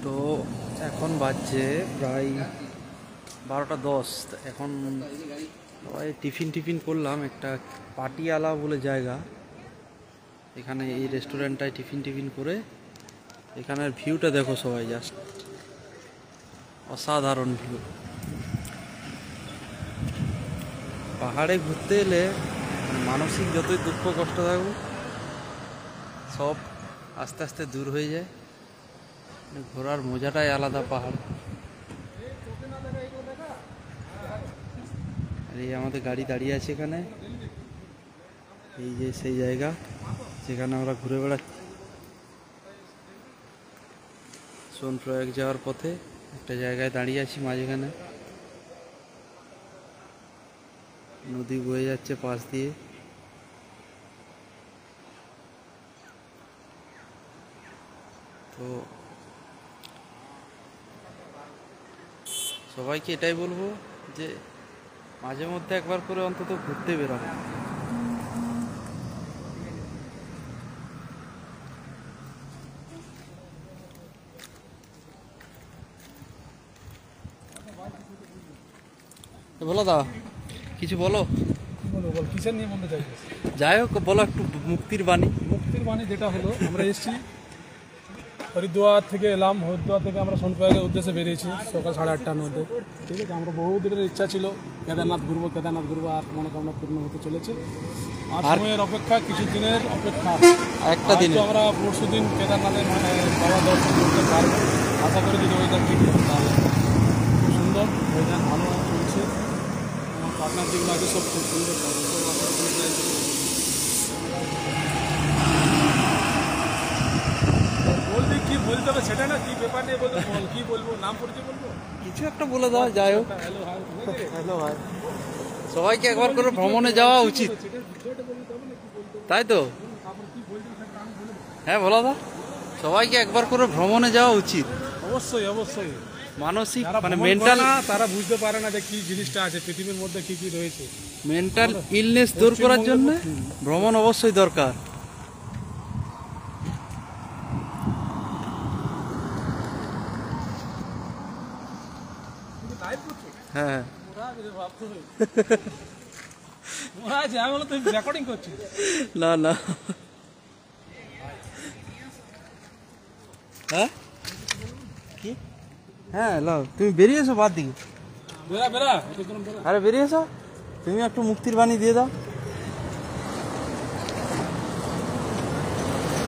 তো এখন বাজছে প্রায় 12টা 10। এখন সবাই টিফিন করলাম একটা পাটিয়ালা বলে জায়গা, এখানে এই রেস্টুরেন্টটায় টিফিন করে এখানের ভিউটা দেখো সবাই, জাস্ট অসাধারণ ভিউ। পাহাড়ে ঘুরতে এলে মানসিক যতই দুঃখ কষ্ট থাকুক সব আস্তে আস্তে দূর হয়ে যায়। ঘোরার মজাটাই আলাদা পাহাড়। আর এই আমাদের গাড়ি দাঁড়িয়ে আছে এখানে, এই যে সেই জায়গা যেখানে আমরা ঘুরে বেড়াচ্ছি। সোনপ্রয়াগ যাওয়ার পথে একটা জায়গায় দাঁড়িয়ে আছি মাঝখানে, নদী বয়ে যাচ্ছে পাশ দিয়ে। তো সবাইকে এটাই বলবো যে মাঝে মধ্যে একবার করে অন্তত ঘুরতে বেরোনো। বলো দা, কিছু বলো। বল কিসের নিয়ে বলতে চাইছিস? যাই হোক বলো একটু মুক্তির বাণী। মুক্তির বাণী যেটা হলো, আমরা এসেছি হরিদ্বার থেকে এলাম, হরিদ্বার থেকে আমরা সোনপ্রয়াগের উদ্দেশ্যে বেরিয়েছি সকাল 8:30টার মধ্যে। ঠিক আছে, আমরা বহু দিনের ইচ্ছা ছিল কেদারনাথ ঘুরবো আর মনোকামনা পূর্ণ হতে চলেছে। আর সময়ের অপেক্ষা, কিছু দিনের অপেক্ষা, একটা দিন আমরা পরশু দিন কেদারনাথের বাবা দর্শন করতে পারবো। আশা করি যদি ওয়েদার ঠিক থাকে তাহলে। খুব সুন্দর ওয়েদার, ভালো চলছে। আমার পার্টনার যেগুলো আছে সব খুব সুন্দর। বলবি কি বলতে হবে সেটা না, কি ব্যাপার নিয়ে বলবো, বল কি বলবো, নাম পরিচয় বলবো, কিছু একটা বলে দাও। যাই হোক, হ্যালো ভাই, সবাইকে একবার করে ভ্রমণে যাওয়া উচিত, তাই তো? হ্যাঁ বলো দা, সবাইকে একবার করে ভ্রমণে যাওয়া উচিত। অবশ্যই অবশ্যই। মানসিক মানে মেন্টাল, তারা বুঝতে পারে না যে কি জিনিসটা আছে পৃথিবীর মধ্যে, কি কি রয়েছে। মেন্টাল ইলনেস দূর করার জন্য ভ্রমণ অবশ্যই দরকার। হ্যাঁ রেকর্ডিং করছিস? না না, হ্যাঁ কি, হ্যাঁ লাও, তুমি বেরিয়ে এসো বাদ দিকে। বেরা বেরা, আরে বেরিয়ে এসো, তুমি একটু মুক্তির বাণী দিয়ে দাও।